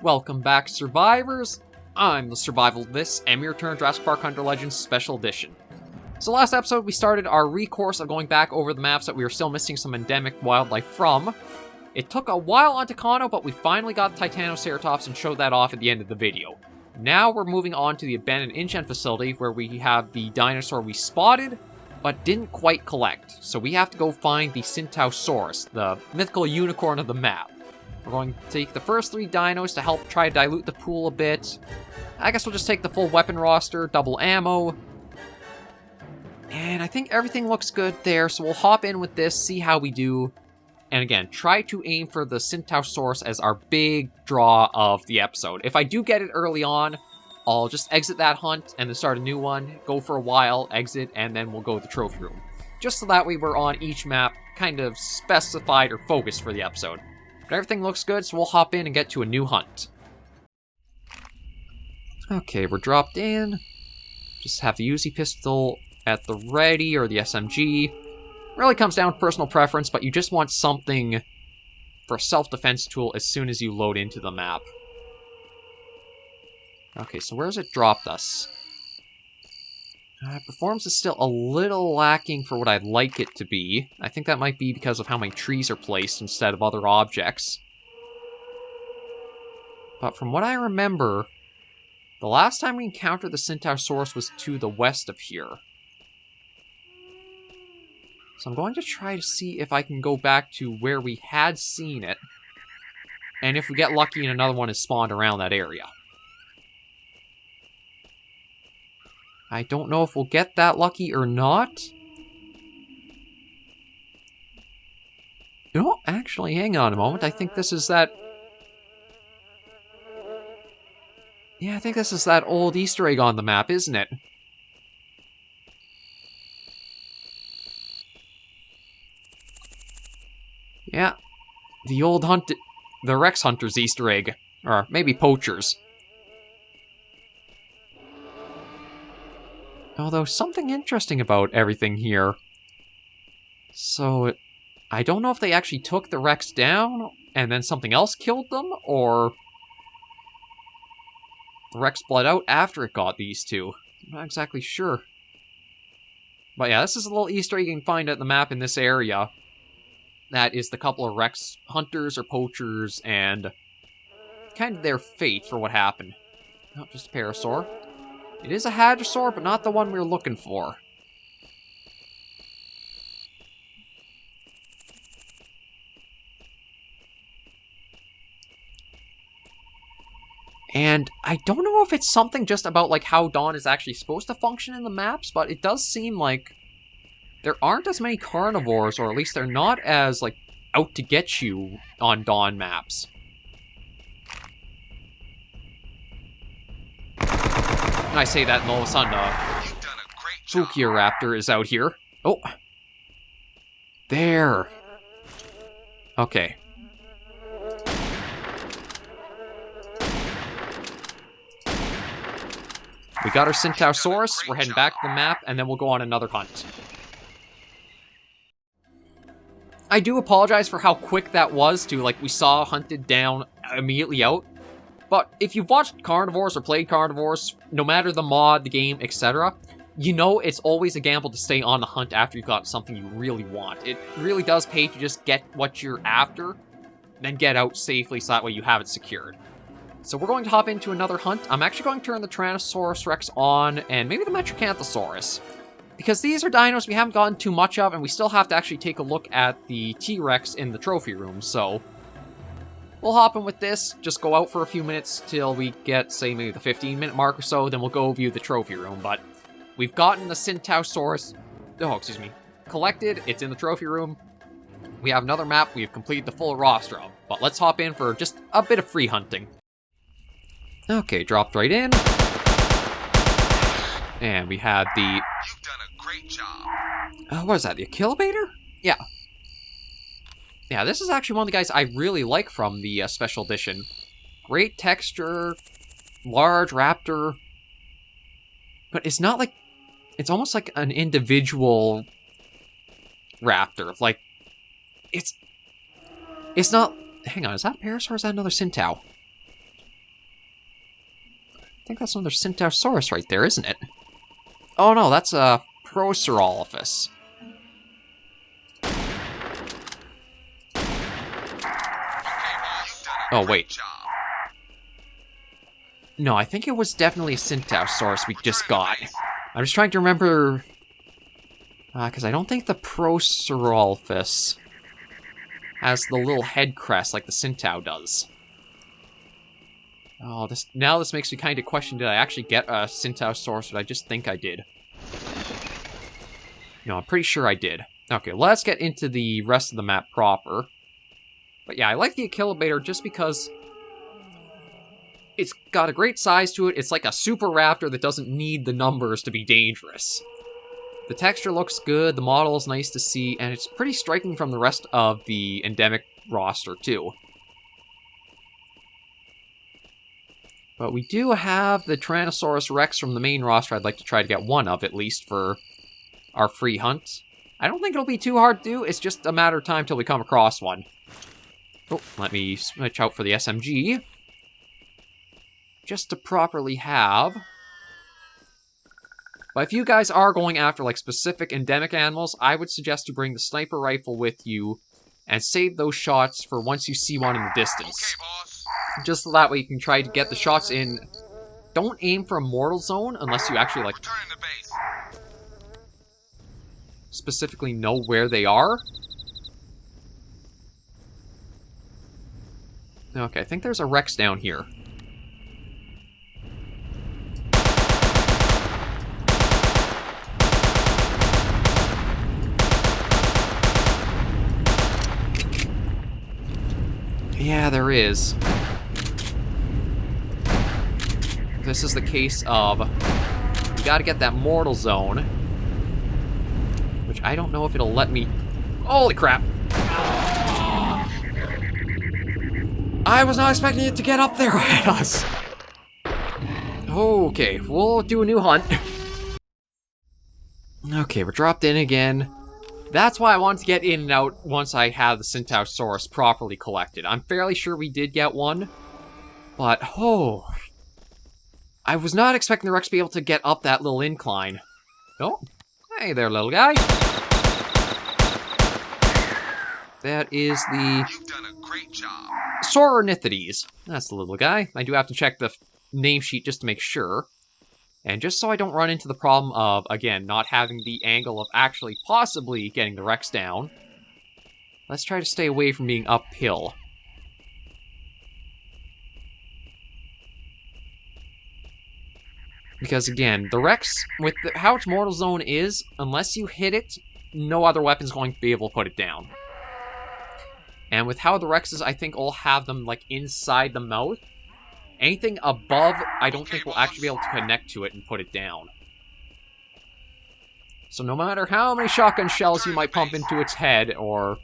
Welcome back, survivors! I'm the SurvivalVis, and we return Jurassic Park Hunter Legends Special Edition. So last episode, we started our recourse of going back over the maps that we were still missing some endemic wildlife from. It took a while on Takano, but we finally got Titanoceratops and showed that off at the end of the video. Now we're moving on to the abandoned INGEN facility, where we have the dinosaur we spotted, but didn't quite collect. So we have to go find the Tsintaosaurus, the mythical unicorn of the map. We're going to take the first 3 dinos to help try to dilute the pool a bit. I guess we'll just take the full weapon roster, double ammo. And I think everything looks good there, so we'll hop in with this, see how we do. And again, try to aim for the Tsintaosaurus as our big draw of the episode. If I do get it early on, I'll just exit that hunt and then start a new one, go for a while, exit, and then we'll go to the trophy room. Just so that way we're on each map, kind of specified or focused for the episode. But everything looks good, so we'll hop in and get to a new hunt. Okay, we're dropped in. Just have the Uzi pistol at the ready, or the SMG. Really comes down to personal preference, but you just want something for a self-defense tool as soon as you load into the map. Okay, so where's it dropped us? Performance is still a little lacking for what I'd like it to be. I think that might be because of how many trees are placed instead of other objects. But from what I remember, the last time we encountered the Tsintaosaurus was to the west of here. So I'm going to try to see if I can go back to where we had seen it. And if we get lucky and another one is spawned around that area. I don't know if we'll get that lucky or not. No, actually, hang on a moment. I think this is that... Yeah, I think this is that old Easter egg on the map, isn't it? Yeah. The old the Rex Hunter's Easter egg. Or maybe Poacher's. Although, something interesting about everything here. So, I don't know if they actually took the Rex down, and then something else killed them, or... the Rex bled out after it got these two. I'm not exactly sure. But yeah, this is a little Easter egg you can find at the map in this area. That is the couple of Rex hunters or poachers, and kind of their fate for what happened. Oh, just a parasaur. It is a hadrosaur, but not the one we were looking for. And I don't know if it's something just about like how Dawn is actually supposed to function in the maps, but it does seem like there aren't as many carnivores, or at least they're not as like out to get you on Dawn maps. And I say that, and all of a sudden, Raptor is out here. Oh. There. Okay. We got our Tsintaosaurus, we're heading back to the map, and then we'll go on another hunt. I do apologize for how quick that was to, like, we saw hunted down immediately out. But if you've watched carnivores or played carnivores, no matter the mod, the game, etc., you know it's always a gamble to stay on the hunt after you've got something you really want. It really does pay to just get what you're after, then get out safely so that way you have it secured. So we're going to hop into another hunt. I'm actually going to turn the Tyrannosaurus Rex on, and maybe the Metracanthosaurus. Because these are dinos we haven't gotten too much of, and we still have to actually take a look at the T-Rex in the trophy room, so... we'll hop in with this, just go out for a few minutes till we get, say, maybe the 15-minute mark or so, then we'll go view the trophy room, but we've gotten the Tsintaosaurus, collected, it's in the trophy room. We have another map we've completed the full roster of, but let's hop in for just a bit of free hunting. Okay, dropped right in. And we had the... You've done a great job. What is that, the Achillibator? Yeah. Yeah, this is actually one of the guys I really like from the special edition. Great texture, large raptor. But it's not like... it's almost like an individual raptor. Like, it's not... hang on, is that a Parasaur or is that another Tsintao? I think that's another Tsintaosaurus right there, isn't it? Oh no, that's a SurvivalVis. Oh, wait. No, I think it was definitely a Tsintaosaurus we just got. I'm just trying to remember... because I don't think the SurvivalVis has the little head crest like the Tsintao does. Oh, this makes me kind of question, did I actually get a Tsintaosaurus, or did I just think I did? No, I'm pretty sure I did. Okay, let's get into the rest of the map proper. But yeah, I like the Achillobator just because it's got a great size to it. It's like a super raptor that doesn't need the numbers to be dangerous. The texture looks good, the model is nice to see, and it's pretty striking from the rest of the endemic roster, too. But we do have the Tyrannosaurus Rex from the main roster. I'd like to try to get one of, at least, for our free hunt. I don't think it'll be too hard to do, it's just a matter of time till we come across one. Oh, let me switch out for the SMG. Just to properly have... But if you guys are going after, like, specific endemic animals, I would suggest you bring the sniper rifle with you and save those shots for once you see one in the distance. Okay, boss. Just so that way you can try to get the shots in. Don't aim for a mortal zone unless you actually, like, Return to base. specifically know where they are. Okay, I think there's a Rex down here. Yeah, there is. This is the case of... You gotta get that mortal zone. Which I don't know if it'll let me... Holy crap! I was not expecting it to get up there at us! Okay, we'll do a new hunt. Okay, we're dropped in again. That's why I wanted to get in and out once I have the Tsintaosaurus properly collected. I'm fairly sure we did get one, but oh, I was not expecting the Rex to be able to get up that little incline. Oh, hey there, little guy. That is the... You've done a great job. Sorornithides. That's the little guy. I do have to check the name sheet just to make sure. And just so I don't run into the problem of, again, not having the angle of actually possibly getting the Rex down, let's try to stay away from being uphill. Because again, the Rex, with how its mortal zone is, unless you hit it, no other weapon's going to be able to put it down. And with how the Rexes, I think, all have them, like, inside the mouth, anything above, I don't think we'll actually be able to connect to it and put it down. So no matter how many shotgun shells you might pump into its head, or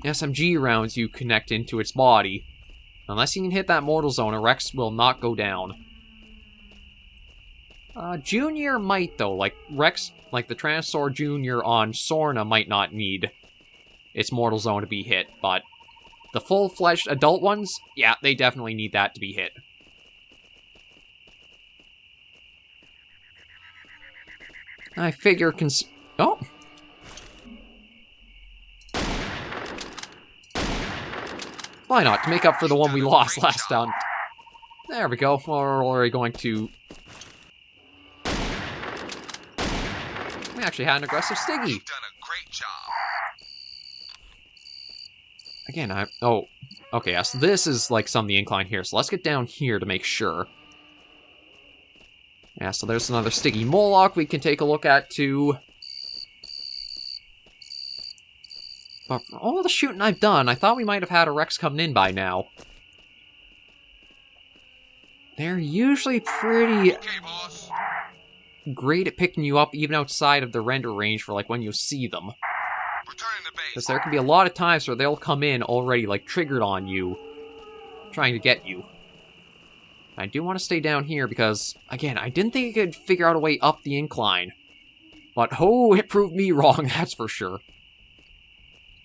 SMG rounds you connect into its body, unless you can hit that mortal zone, a Rex will not go down. Junior might, though. Like, Rex, like the Tyrannosaur Junior on Sorna might not need its mortal zone to be hit, but the full-fledged adult ones, yeah, they definitely need that to be hit. I figure oh! Why not? To make up for the one we lost last time. There we go. We're already going to... We actually had an aggressive Stiggy. You've done a great job. Again, oh, okay, yeah, so this is like some of the incline here, so let's get down here to make sure. Yeah, so there's another Stiggy Moloch we can take a look at, too. But for all the shooting I've done, I thought we might have had a Rex coming in by now. They're usually pretty great at picking you up even outside of the render range for, like, when you see them. Because there can be a lot of times where they'll come in already, like, triggered on you, trying to get you. I do want to stay down here because, again, I didn't think I could figure out a way up the incline. But, oh, it proved me wrong, that's for sure.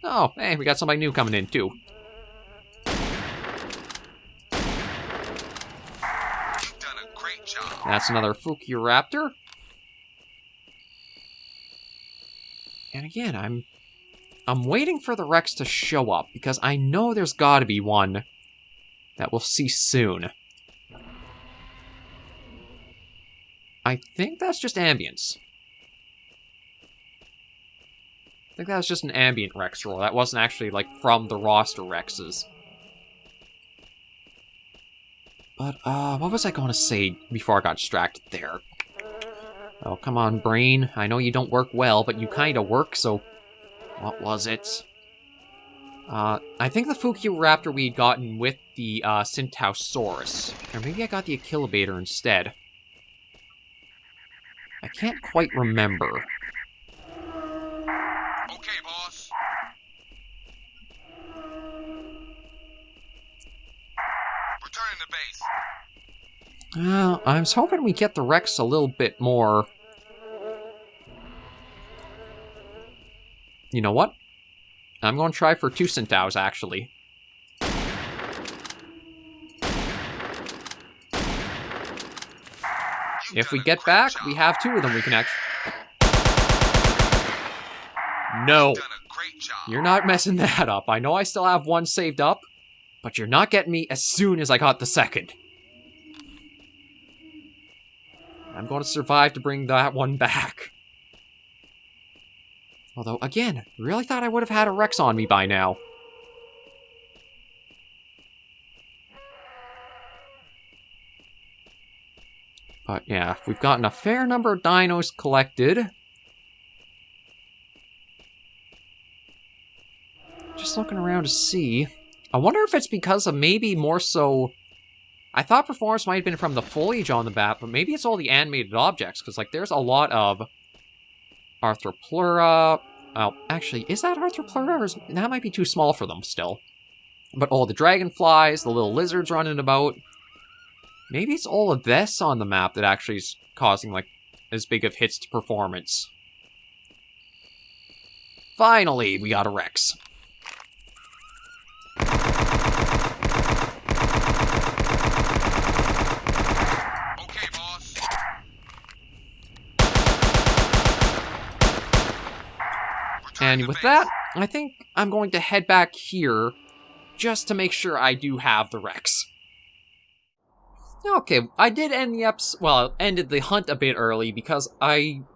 Oh, hey, we got somebody new coming in, too. That's another Fulero. And again, I'm waiting for the Rex to show up, because I know there's gotta be one that we'll see soon. I think that's just ambience. I think that was just an ambient Rex roll. That wasn't actually, like, from the roster Rexes. But, what was I going to say before I got distracted there? Oh, come on, brain. I know you don't work well, but you kind of work, so... What was it? I think the Fulero we'd gotten with the, Tsintaosaurus. Or maybe I got the Achillibator instead. I can't quite remember. Okay, boss. Returning to base. I was hoping we get the Rex a little bit more... You know what? I'm going to try for 2 Tsintaos, actually. If we get back, we have 2 of them we can actually... No. You're not messing that up. I know I still have 1 saved up, but you're not getting me as soon as I got the 2nd. I'm going to survive to bring that one back. Although, again, really thought I would have had a Rex on me by now. But yeah, we've gotten a fair number of dinos collected. Just looking around to see. I wonder if it's because of maybe more so... I thought performance might have been from the foliage on the map, but maybe it's all the animated objects, because, like, there's a lot of Arthropleura. Oh, actually, is that Arthropleura? Or that might be too small for them still. But all the dragonflies, the little lizards running about. Maybe it's all of this on the map that actually is causing, like, as big of hits to performance. Finally, we got a Rex. And with that, I think I'm going to head back here just to make sure I do have the Rex. Okay, I did end the ended the hunt a bit early because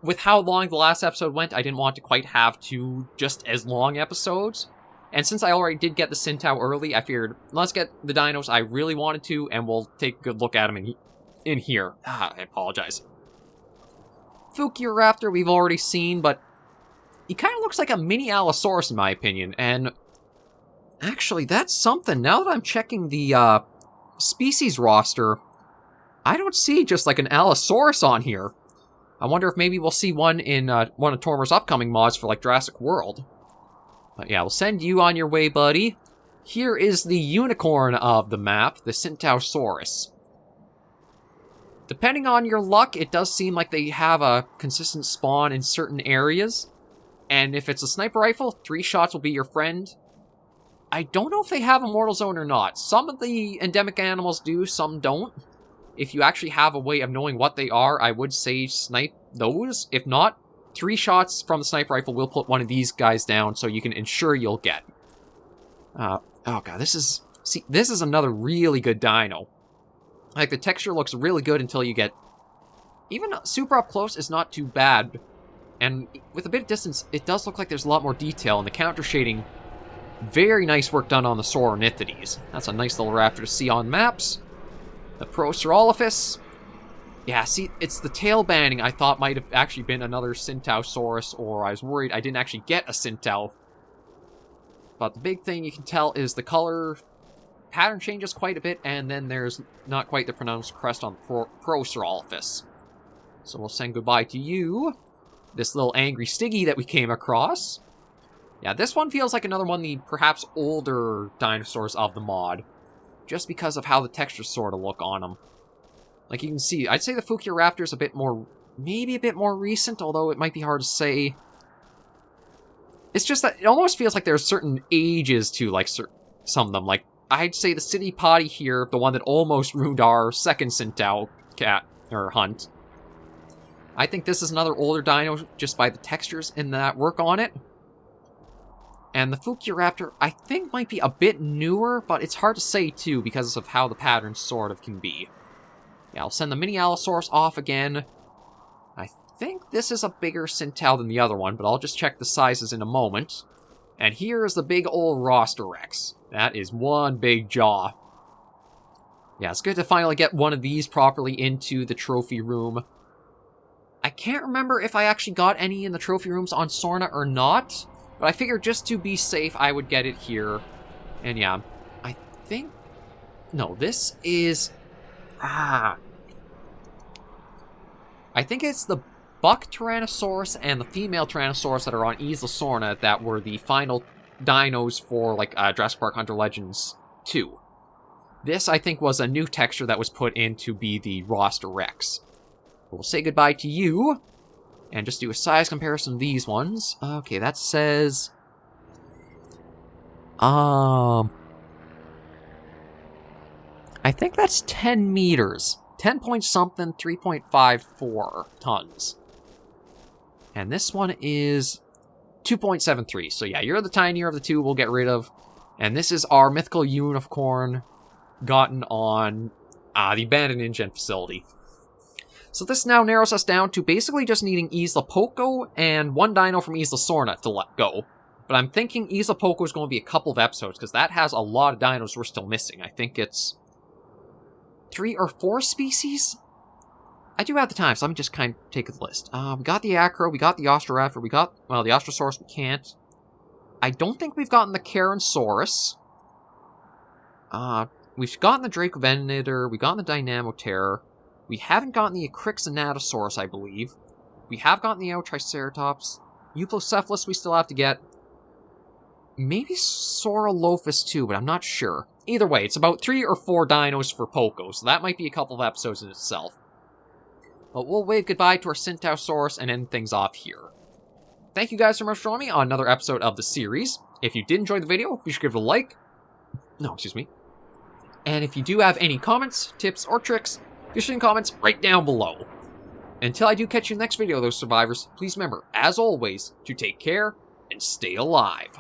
with how long the last episode went, I didn't want to quite have 2 just as long episodes. And since I already did get the Tsintao early, I figured, let's get the dinos I really wanted to, and we'll take a good look at them in here. I apologize. Fulero we've already seen, but he kind of looks like a mini Allosaurus in my opinion, and actually that's something. Now that I'm checking the species roster, I don't see just like an Allosaurus on here. I wonder if maybe we'll see one in one of Tormer's upcoming mods for like Jurassic World. But yeah, we'll send you on your way, buddy. Here is the unicorn of the map, the Tsintaosaurus. Depending on your luck, it does seem like they have a consistent spawn in certain areas. And if it's a sniper rifle, 3 shots will be your friend. I don't know if they have a mortal zone or not. Some of the endemic animals do, some don't. If you actually have a way of knowing what they are, I would say snipe those. If not, 3 shots from the sniper rifle will put one of these guys down, so you can ensure you'll get. Oh god, this is another really good dino. Like, the texture looks really good until you get... Even super up close is not too bad. And with a bit of distance, it does look like there's a lot more detail, and the counter shading, very nice work done on the Sauronithides. That's a nice little raptor to see on maps. The Procerolophus. Yeah, see, it's the tail banding I thought might have actually been another Tsintaosaurus, or I was worried I didn't actually get a Tsintao. But the big thing you can tell is the color pattern changes quite a bit, and then there's not quite the pronounced crest on Procerolophus. So we'll send goodbye to you. This little angry Stiggy that we came across. Yeah, this one feels like another one of the perhaps older dinosaurs of the mod. Just because of how the textures sort of look on them. Like you can see, I'd say the Fulero is a bit more, maybe a bit more recent, although it might be hard to say. It's just that it almost feels like there's certain ages to like some of them. Like, I'd say the City Potty here, the one that almost ruined our second Tsintao cat, or hunt. I think this is another older dino just by the textures and that work on it. And the Fukiraptor, I think, might be a bit newer, but it's hard to say, too, because of how the pattern sort of can be. Yeah, I'll send the mini Allosaurus off again. I think this is a bigger Tsintaosaurus than the other one, but I'll just check the sizes in a moment. And here is the big old Roster-Rex. That is one big jaw. Yeah, it's good to finally get one of these properly into the trophy room. I can't remember if I actually got any in the trophy rooms on Sorna or not, but I figured just to be safe, I would get it here. And yeah, I think... No, this is... I think it's the buck Tyrannosaurus and the female Tyrannosaurus that are on Isla Sorna that were the final dinos for, like, Jurassic Park Hunter Legends 2. This, I think, was a new texture that was put in to be the Roster-Rex. We'll say goodbye to you, and just do a size comparison of these ones. Okay, that says... I think that's 10 meters. 10 point something, 3.54 tons. And this one is 2.73. So yeah, you're the tinier of the two we'll get rid of. And this is our mythical unicorn gotten on the abandoned INGEN facility. So this now narrows us down to basically just needing Isla Poco and one dino from Isla Sorna to let go. But I'm thinking Isla Poco is going to be a couple of episodes, because that has a lot of dinos we're still missing. I think it's 3 or 4 species? I do have the time, so let me just kind of take the list. We got the Acro, we got the Ostroraptor, we got, well, the Ostrosaurus we can't. I don't think we've gotten the Caransaurus. We've gotten the Dracovenator, we've gotten the Dynamoterror. We haven't gotten the Acrixonatosaurus, I believe. We have gotten the Triceratops. Euplocephalus we still have to get. Maybe Saurolophus too, but I'm not sure. Either way, it's about 3 or 4 dinos for Poco, so that might be a couple of episodes in itself. But we'll wave goodbye to our Tsintaosaurus and end things off here. Thank you guys so much for joining me on another episode of the series. If you did enjoy the video, be sure to give it a like. No, excuse me. And if you do have any comments, tips, or tricks, be sure to comments right down below. Until I do catch you in the next video, those survivors, please remember, as always, to take care and stay alive.